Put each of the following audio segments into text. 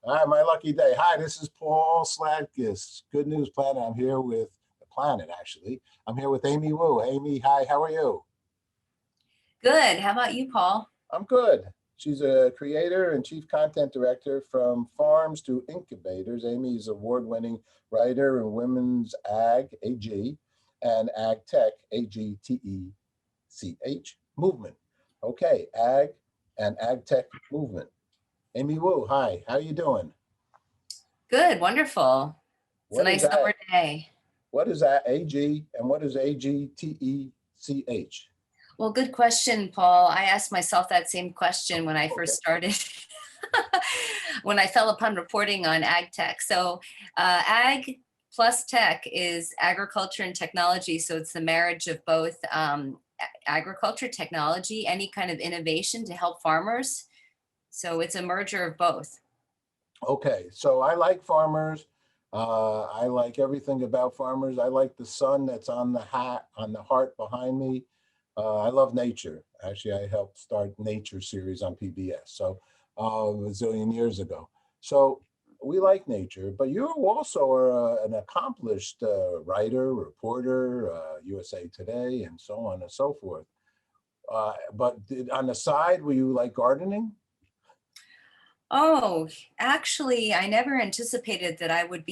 Hi, my lucky day. Hi, this is Paul Sladkis, Good News Planet. I'm here with the planet, actually. I'm here with Amy Wu. Amy, hi, how are you? Good. How about you, Paul? I'm good. She's a creator and chief content director from Farms to Incubators. Amy is award-winning writer in women's AG, and agtech, AGTECH, movement. Okay, ag and agtech movement. Amy Wu, hi, how you doing? Good. Wonderful. It's a What is nice that? summer day. What is that AG and what is AGTECH? Well, good question, Paul. I asked myself that same question when I Okay. first started, when I fell upon reporting on ag tech. So, ag plus tech is agriculture and technology. So it's the marriage of both agriculture, technology, any kind of innovation to help farmers. So it's a merger of both. Okay. So I like farmers. I like everything about farmers. I like the sun that's on the hat, on the heart behind me. I love nature. Actually, I helped start Nature series on PBS. So a zillion years ago. So we like nature, but you also are an accomplished writer, reporter, USA Today, and so on and so forth. On the side, were you like gardening? Oh, actually, I never anticipated that I would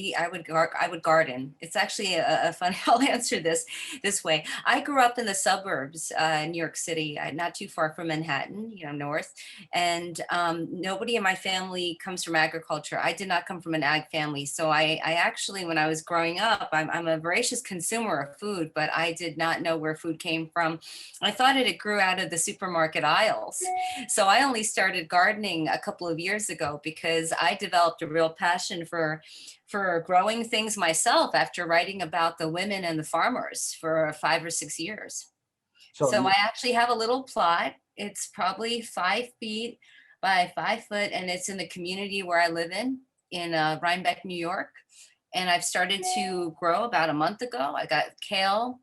garden. It's actually a funny, I'll answer this way. I grew up in the suburbs, in New York City, not too far from Manhattan, north. And nobody in my family comes from agriculture. I did not come from an ag family. So I actually, when I was growing up, I'm a voracious consumer of food, but I did not know where food came from. I thought it grew out of the supermarket aisles. So I only started gardening a couple of years ago because I developed a real passion for growing things myself after writing about the women and the farmers for 5 or 6 years. So So I you, actually have a little plot. It's probably 5 feet by 5 foot, and it's in the community where I live in Rhinebeck, New York. And I've started to grow about a month ago. I got kale,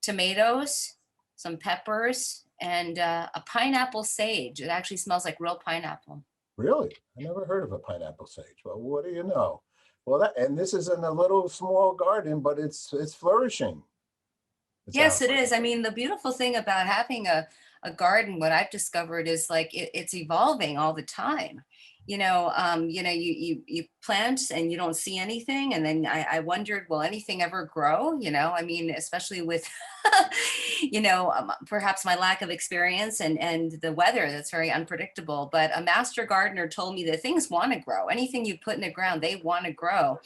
tomatoes, some peppers, and a pineapple sage. It actually smells like real pineapple. really? I never heard of a pineapple sage. Well, what do you know? Well, and this is in a little small garden, but it's flourishing. It Yes, sounds it like. is. I mean, the beautiful thing about having a garden, what I've discovered is like it's evolving all the time. You plant and you don't see anything. And then I wondered, will anything ever grow? I mean, especially with, perhaps my lack of experience and the weather that's very unpredictable. But a master gardener told me that things want to grow. Anything you put in the ground, they want to grow.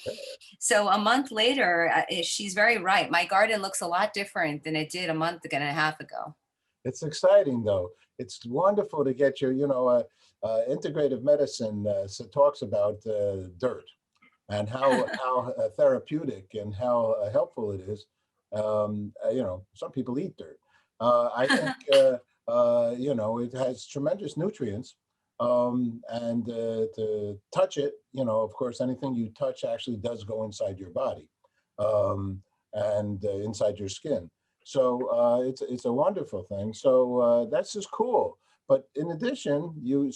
So a month later, she's very right. My garden looks a lot different than it did a month and a half ago. It's exciting, though. It's wonderful to get your, integrative medicine talks about dirt and how therapeutic and how helpful it is. Some people eat dirt. I think it has tremendous nutrients, and to touch it, of course, anything you touch actually does go inside your body, and inside your skin. So it's a wonderful thing. So that's just cool. But in addition, you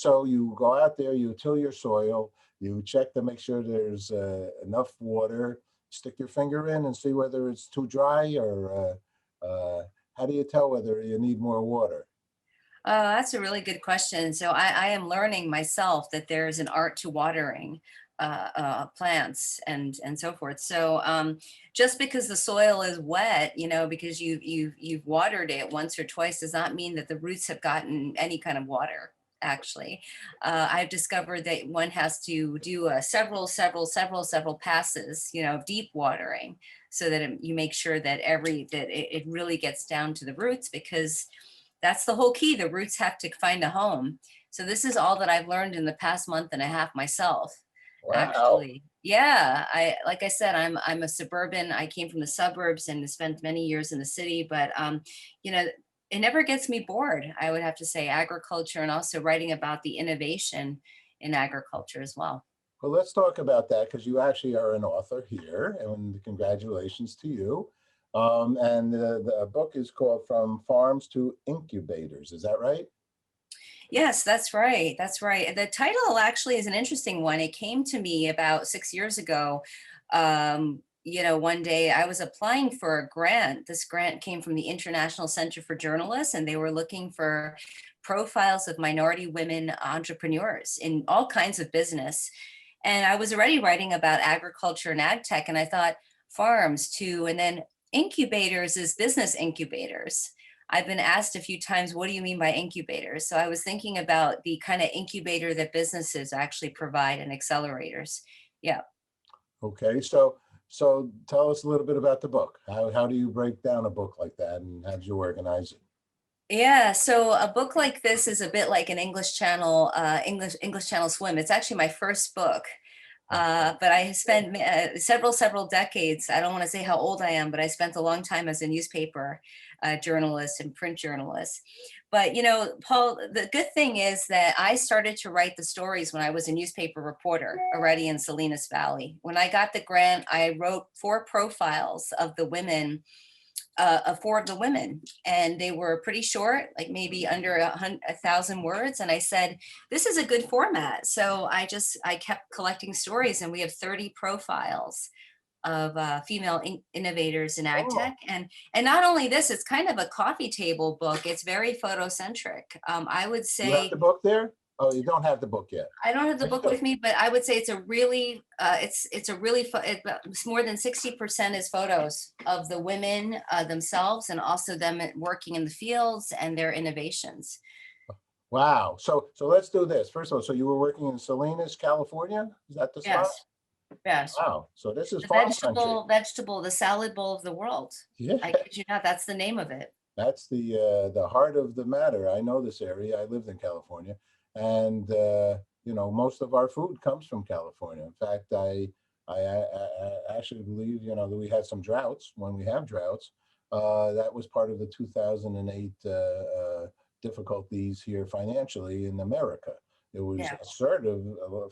go out there, you till your soil, you check to make sure there's enough water. Stick your finger in and see whether it's too dry, or how do you tell whether you need more water? That's a really good question. So I am learning myself that there's an art to watering plants and so forth. So just because the soil is wet, because you've watered it once or twice, does not mean that the roots have gotten any kind of water. Actually, I've discovered that one has to do several passes, of deep watering, so that you make sure that it really gets down to the roots, because that's the whole key. The roots have to find a home. So this is all that I've learned in the past month and a half myself, Wow. actually. Yeah, like I said, I'm a suburban. I came from the suburbs and spent many years in the city, but you know, it never gets me bored. I would have to say agriculture, and also writing about the innovation in agriculture as well. Well, let's talk about that, because you actually are an author here, and congratulations to you. And the book is called From Farms to Incubators. Is that right? Yes, that's right. That's right. The title actually is an interesting one. It came to me about 6 years ago. One day I was applying for a grant. This grant came from the International Center for Journalists, and they were looking for profiles of minority women entrepreneurs in all kinds of business. And I was already writing about agriculture and ag tech, and I thought farms too. And then incubators is business incubators. I've been asked a few times, what do you mean by incubators? So I was thinking about the kind of incubator that businesses actually provide and accelerators. Yeah. Okay, so tell us a little bit about the book. How do you break down a book like that, and how do you organize it? Yeah, so a book like this is a bit like an English Channel swim. It's actually my first book. But I have spent several decades. I don't want to say how old I am, but I spent a long time as a newspaper journalist and print journalist. But Paul, the good thing is that I started to write the stories when I was a newspaper reporter already in Salinas Valley. When I got the grant, I wrote four profiles of the women, of four of the women, and they were pretty short, like maybe under 1,000 words. And I said, this is a good format. So I kept collecting stories, and we have 30 profiles of female innovators in ag Oh, tech. And not only this, it's kind of a coffee table book. It's very photocentric. I would you have say the book there? Oh, you don't have the book yet. I don't have the Are you book go- with me, but I would say it's a really, it's a really, it's more than 60% is photos of the women themselves, and also them working in the fields and their innovations. Wow. So let's do this. First of all, so you were working in Salinas, California? Is that the spot? Yes, yes. Wow. So this is The farm country. vegetable, the salad bowl of the world. Yeah, I kid you not, that's the name of it. that's the heart of the matter. I know this area. I lived in California, and most of our food comes from California. In fact, I actually believe that we had some droughts. When we have droughts, that was part of the 2008 difficulties here financially in America. It was Yeah, assertive,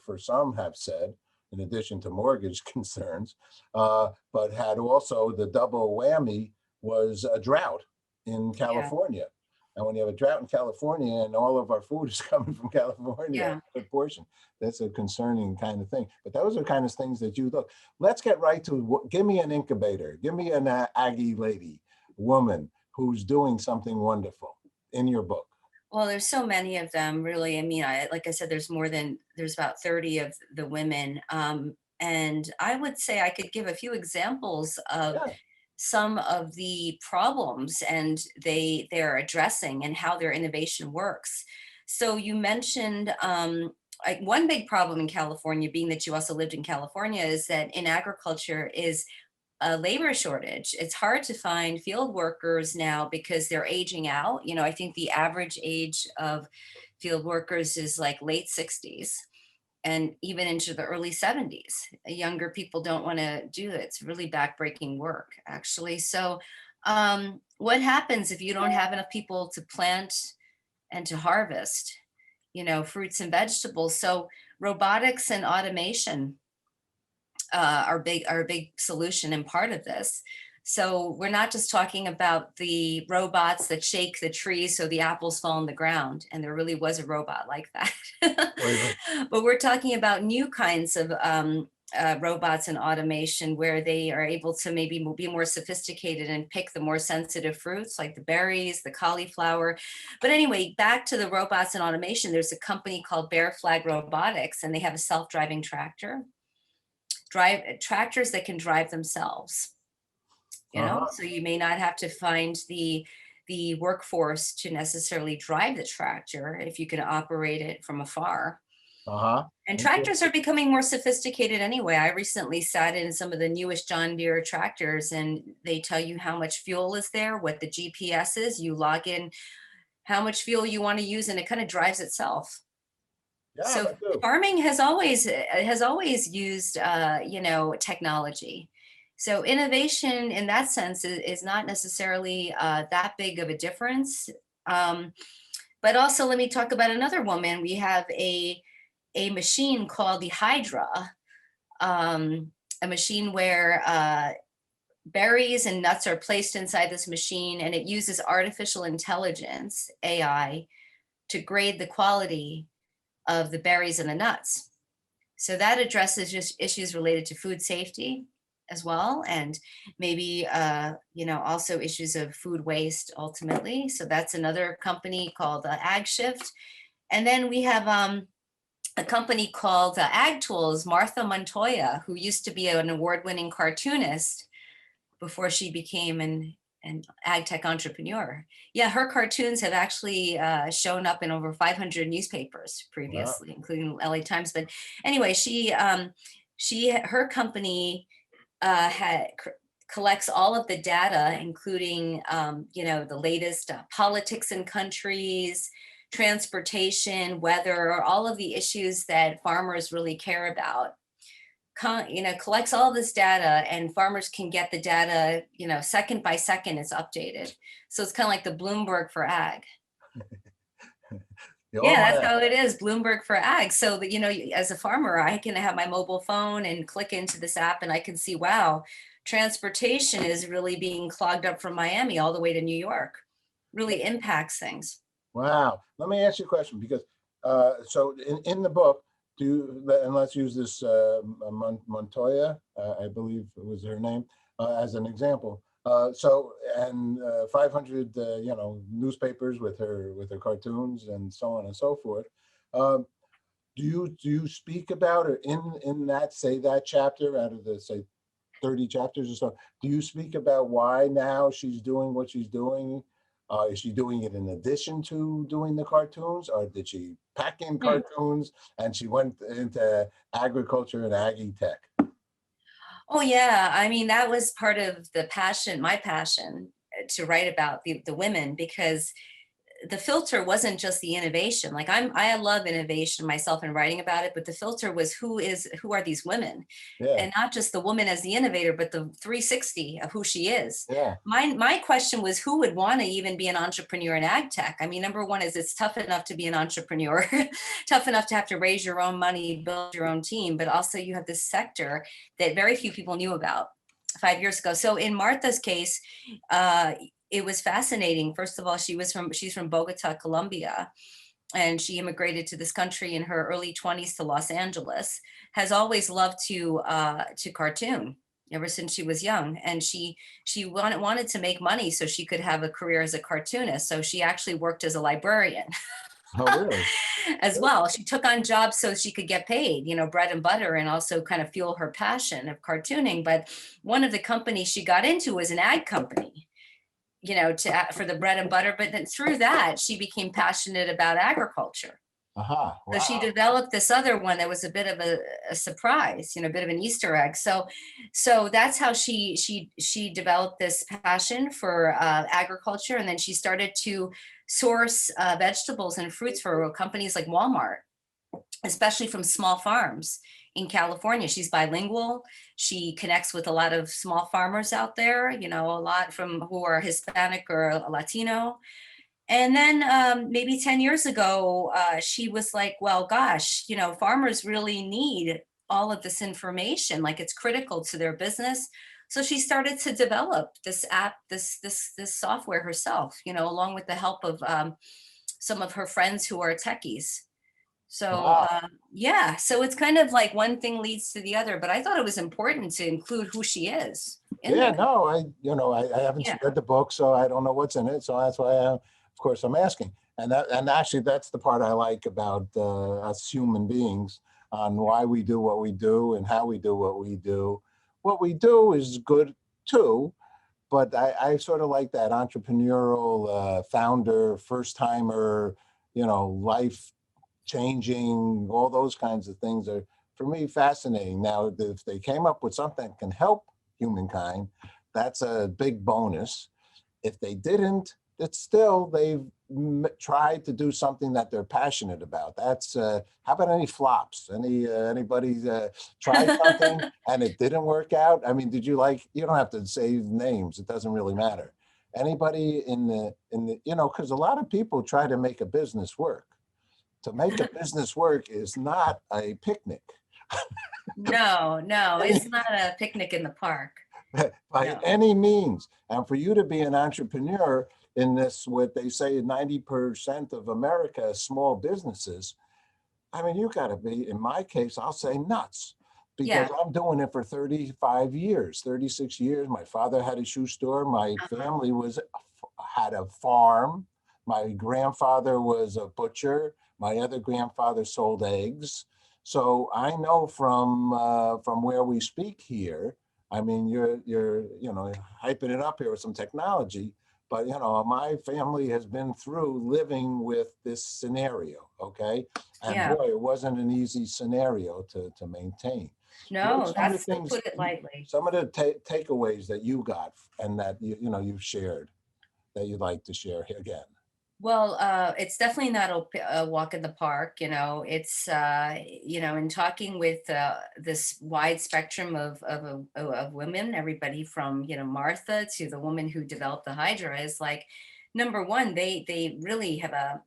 for some have said, in addition to mortgage concerns, but had also the double whammy was a drought in yeah, California. And when you have a drought in California and all of our food is coming from California, yeah. a good portion, that's a concerning kind of thing. But those are kind of things that you look. Let's get right to give me an incubator, give me an Aggie lady, woman who's doing something wonderful in your book. Well, there's so many of them, really. I mean, like I said, there's about 30 of the women. And I would say I could give a few examples of Yeah. some of the problems and they're addressing and how their innovation works. So you mentioned like one big problem in California, being that you also lived in California, is that in agriculture is a labor shortage. It's hard to find field workers now because they're aging out. I think the average age of field workers is like late 60s and even into the early 70s. Younger people don't want to do it. It's really backbreaking work, actually. So, what happens if you don't have enough people to plant and to harvest, fruits and vegetables? So, robotics and automation are a big solution and part of this. So we're not just talking about the robots that shake the trees so the apples fall on the ground, and there really was a robot like that. Wait, But we're talking about new kinds of robots and automation where they are able to maybe be more sophisticated and pick the more sensitive fruits like the berries, the cauliflower. But anyway, back to the robots and automation, there's a company called Bear Flag Robotics, and they have a self-driving tractors that can drive themselves. uh-huh, So you may not have to find the workforce to necessarily drive the tractor if you can operate it from afar. uh-huh. And tractors Interesting. are becoming more sophisticated anyway. I recently sat in some of the newest John Deere tractors, and they tell you how much fuel is there, what the GPS is. You log in how much fuel you want to use, and it kind of drives itself. Yeah, So I do. farming has always used technology. So innovation in that sense is not necessarily that big of a difference. Um, but also, let me talk about another woman. We have a machine called the Hydra, a machine where berries and nuts are placed inside this machine, and it uses artificial intelligence (AI) to grade the quality of the berries and the nuts. So that addresses just issues related to food safety as well, and maybe also issues of food waste ultimately. So that's another company called AgShift. And then we have a company called Ag Tools, Martha Montoya, who used to be an award-winning cartoonist before she became an ag tech entrepreneur. Yeah, her cartoons have actually shown up in over 500 newspapers Wow. previously, including LA Times. But anyway, her company collects all of the data, including the latest politics in countries, transportation, weather, all of the issues that farmers really care about. Collects all this data, and farmers can get the data, second by second, it's updated. So it's kind of like the Bloomberg for ag. Yeah, that's how it is, Bloomberg for ag. So that, as a farmer, I can have my mobile phone and click into this app and I can see, wow, transportation is really being clogged up from Miami all the way to New York. Really impacts things. Wow. Let me ask you a question, because so in the book, and let's use this Montoya, I believe it was her name, as an example. And 500 newspapers with her cartoons and so on and so forth. Um, do you speak about, or in that chapter out of the, say, 30 chapters or so, do you speak about why now she's doing what she's doing? Is she doing it in addition to doing the cartoons, or did she pack in cartoons and she went into agriculture and agtech? Oh yeah, I mean, that was part of the passion, my passion, to write about the women, because the filter wasn't just the innovation. Like I love innovation myself and writing about it, but the filter was who are these women, Yeah, and not just the woman as the innovator, but the 360 of who she is. yeah. My question was, who would want to even be an entrepreneur in ag tech? I mean, number one is it's tough enough to be an entrepreneur, tough enough to have to raise your own money, build your own team, but also you have this sector that very few people knew about 5 years ago. So in Martha's case, it was fascinating. First of all, she's from Bogota, Colombia, and she immigrated to this country in her early 20s to Los Angeles. Has always loved to cartoon ever since she was young, and she wanted to make money so she could have a career as a cartoonist. So she actually worked as a librarian. Oh, really? As well. She took on jobs so she could get paid, bread and butter, and also kind of fuel her passion of cartooning. But one of the companies she got into was an ag company, for the bread and butter. But then through that, she became passionate about agriculture. Aha. So she Wow. developed this other one that was a bit of a surprise, a bit of an Easter egg. So that's how she developed this passion for agriculture, and then she started to source vegetables and fruits for companies like Walmart, especially from small farms in California. She's bilingual. She connects with a lot of small farmers out there, a lot from who are Hispanic or Latino. And then maybe 10 years ago, she was like, well, gosh, farmers really need all of this information. Like, it's critical to their business. So she started to develop this app, this software herself, along with the help of some of her friends who are techies. So Wow. yeah, so it's kind of like one thing leads to the other, but I thought it was important to include who she is in Yeah, there. no, I haven't Yeah. read the book, so I don't know what's in it. So that's why, of course, I'm asking. And actually, that's the part I like about us human beings, on why we do what we do and how we do what we do. What we do is good too, but I sort of like that entrepreneurial founder, first timer, life changing, all those kinds of things are, for me, fascinating. Now, if they came up with something that can help humankind, that's a big bonus. If they didn't, it's still, they've tried to do something that they're passionate about. That's how about any flops? Anybody tried something and it didn't work out? I mean, you don't have to say names, it doesn't really matter. Anybody in the because a lot of people try to make a business work. To make a business work is not a picnic. No, no, it's not a picnic in the park. By No. any means. And for you to be an entrepreneur, in this, what they say 90% of America is small businesses. I mean, you got to be, in my case, I'll say nuts, because Yeah. I'm doing it for 35 years, 36 years. My father had a shoe store. My Uh-huh. family had a farm. My grandfather was a butcher. My other grandfather sold eggs. So I know from where we speak here. I mean, you're hyping it up here with some technology, but my family has been through living with this scenario. Okay, and Yeah. boy, it wasn't an easy scenario to maintain. What are No, some of the that's to things, put it lightly. some of the takeaways that you got and that you've shared that you'd like to share here again? Well, it's definitely not a walk in the park. It's in talking with this wide spectrum of women, everybody from Martha to the woman who developed the Hydra, is like, number one, they really have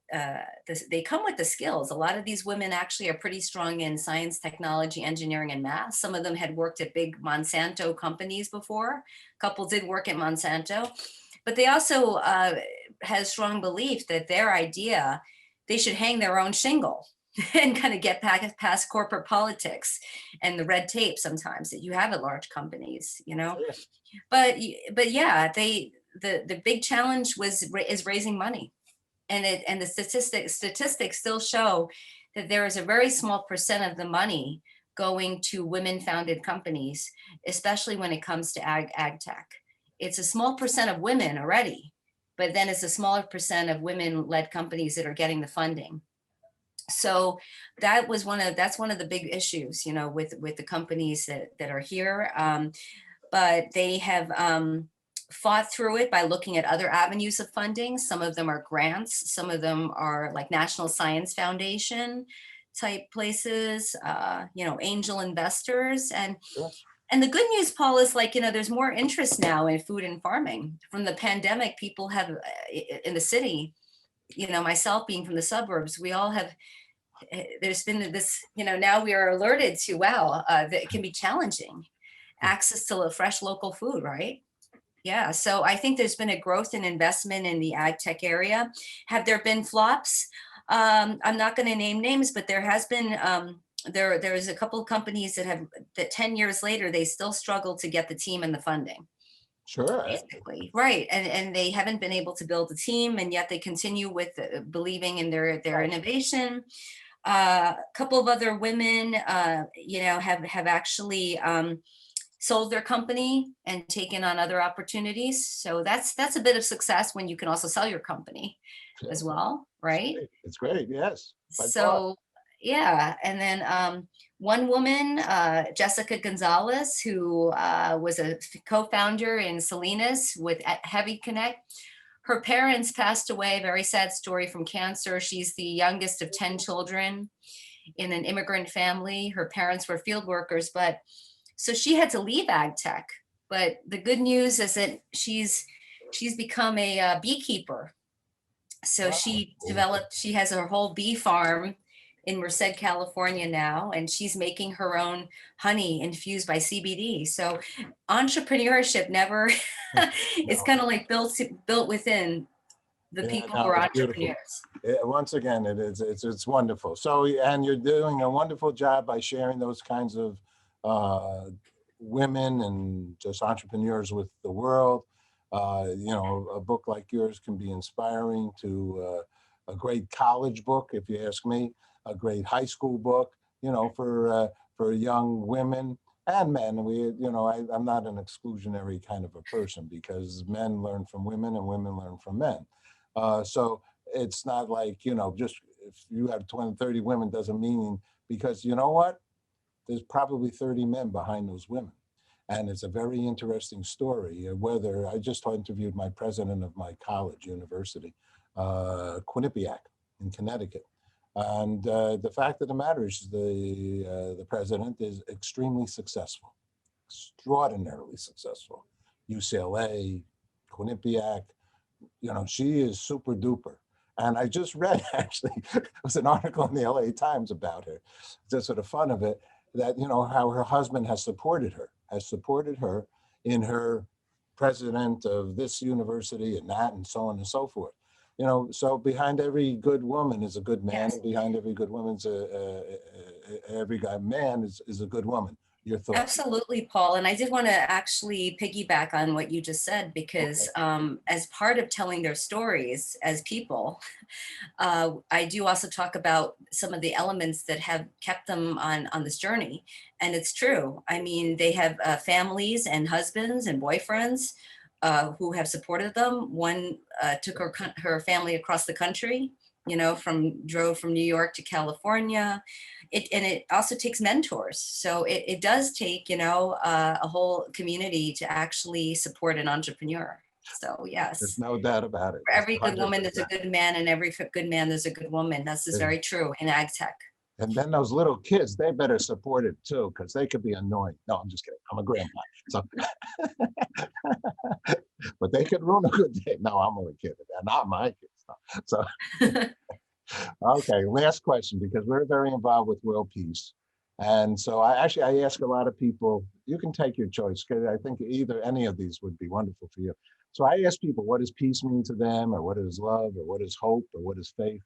they come with the skills. A lot of these women actually are pretty strong in science, technology, engineering, and math. Some of them had worked at big Monsanto companies before. A couple did work at Monsanto, but they also has strong belief that their idea, they should hang their own shingle and kind of get past corporate politics and the red tape sometimes that you have at large companies. Sure. But yeah, the big challenge is raising money, and the statistics still show that there is a very small percent of the money going to women founded companies, especially when it comes to ag tech. It's a small percent of women already, but then it's a smaller percent of women led companies that are getting the funding. So that's one of the big issues, with the companies that are here. But they have fought through it by looking at other avenues of funding. Some of them are grants, some of them are like National Science Foundation type places, angel investors. Sure. And the good news, Paul, is like, there's more interest now in food and farming. From the pandemic, people have in the city, myself being from the suburbs, we all have, there's been this, now we are alerted to, wow, that it can be challenging access to fresh local food, right? Yeah, so I think there's been a growth in investment in the ag tech area. Have there been flops? I'm not going to name names, but there has been. There's a couple of companies that 10 years later they still struggle to get the team and the funding, Sure. basically, right? And they haven't been able to build a team, and yet they continue with believing in their innovation. A couple of other women, have actually sold their company and taken on other opportunities. So that's a bit of success when you can also sell your company Sure. as well, It's right? great. It's great. Yes, by far. So yeah, and then one woman, Jessica Gonzalez, who was a co-founder in Salinas with Heavy Connect. Her parents passed away, very sad story, from cancer. She's the youngest of 10 children in an immigrant family. Her parents were field workers, but so she had to leave ag tech. But the good news is that she's become a beekeeper. So Wow. Cool. she has her whole bee farm in Merced, California now, and she's making her own honey infused by CBD. So entrepreneurship never it's No. kind of like built within the Yeah, people who no, are it's beautiful. entrepreneurs. Once again, it's wonderful. So, and you're doing a wonderful job by sharing those kinds of uh, women and just entrepreneurs with the world. A book like yours can be inspiring to a great college book, if you ask me, a great high school book. For young women and men. I'm not an exclusionary kind of a person, because men learn from women and women learn from men. So it's not like, just if you have 20, 30 women doesn't mean, because you know what? There's probably 30 men behind those women. And it's a very interesting story. Whether I just interviewed my president of my college, university, Quinnipiac in Connecticut. And the fact of the matter is the president is extremely successful, extraordinarily successful. UCLA, Quinnipiac, she is super duper. And I just read, actually, it was an article in the LA Times about her, just for the fun of it, that, how her husband has supported her in her president of this university and that, and so on and so forth. You know, so behind every good woman is a good man, Yes. and behind every good woman's every guy man is a good woman. Your thoughts? Absolutely, Paul. And I did want to actually piggyback on what you just said, because as part of telling their stories as people, I do also talk about some of the elements that have kept them on this journey. And it's true. I mean, they have families and husbands and boyfriends who have supported them. One took her family across the country, you know, drove from New York to California. And it also takes mentors. So it does take, you know, a whole community to actually support an entrepreneur. So There's yes, no doubt about it. for It's every good woman, there's a 100%. good man, and every good man, there's a good woman. This is very true in ag tech. And then those little kids, they better support it too, because they could be annoying. No, I'm just kidding. I'm a grandpa. So, but they could ruin a good day. No, I'm only kidding. They're not my kids. So, okay, last question, because we're very involved with world peace. And so I ask a lot of people, you can take your choice, because I think either any of these would be wonderful for you. So I ask people, what does peace mean to them, or what is love, or what is hope, or what is faith?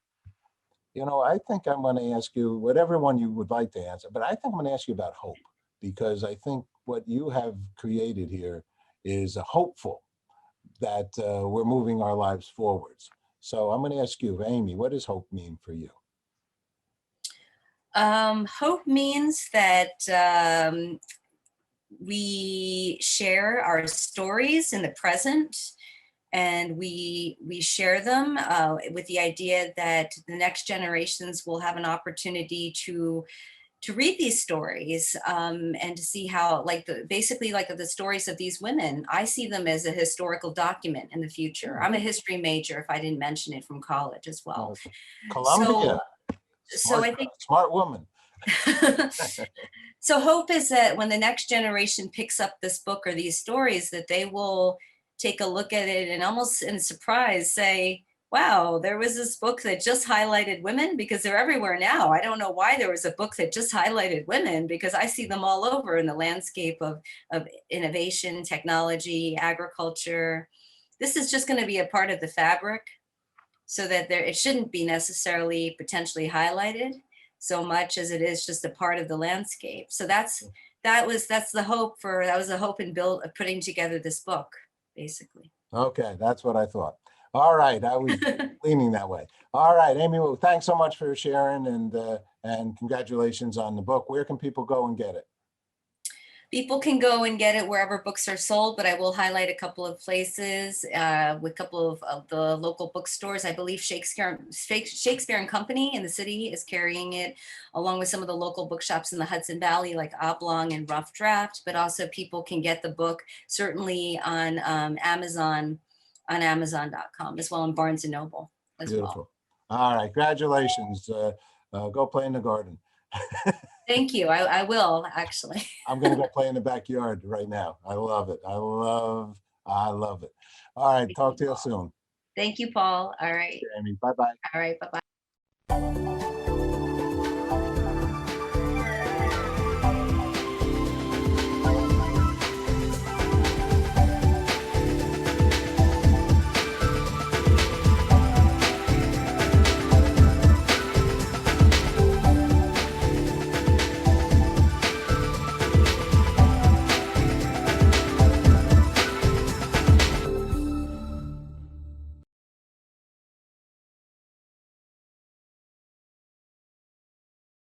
You know, I think I'm going to ask you whatever one you would like to answer, but I think I'm going to ask you about hope, because I think what you have created here is hopeful that we're moving our lives forwards. So I'm going to ask you, Amy, what does hope mean for you? Hope means that we share our stories in the present, and we share them with the idea that the next generations will have an opportunity to read these stories, and to see how, like, basically like the stories of these women, I see them as a historical document in the future. I'm a history major, if I didn't mention it, from college as well. Columbia, So I think smart woman. so hope is that when the next generation picks up this book or these stories, that they will take a look at it and almost in surprise say, wow, there was this book that just highlighted women, because they're everywhere now. I don't know why there was a book that just highlighted women, because I see them all over in the landscape of innovation, technology, agriculture. This is just going to be a part of the fabric, so that it shouldn't be necessarily potentially highlighted so much as it is just a part of the landscape. So that's the hope that was the hope in putting together this book, basically. Okay, that's what I thought. All right, I was leaning that way. All right, Amy, well, thanks so much for sharing, and congratulations on the book. Where can people go and get it? People can go and get it wherever books are sold, but I will highlight a couple of places, with a couple of the local bookstores. I believe Shakespeare and Company in the city is carrying it, along with some of the local bookshops in the Hudson Valley, like Oblong and Rough Draft. But also people can get the book certainly on Amazon, on Amazon.com, as well, and Barnes and Noble as Beautiful. well. All right, congratulations. Go play in the garden. Thank you. I will, actually. I'm going to go play in the backyard right now. I love it. I love it. All right, talk to you soon. Thank you, Paul. All right. Amy, bye-bye. All right, bye-bye.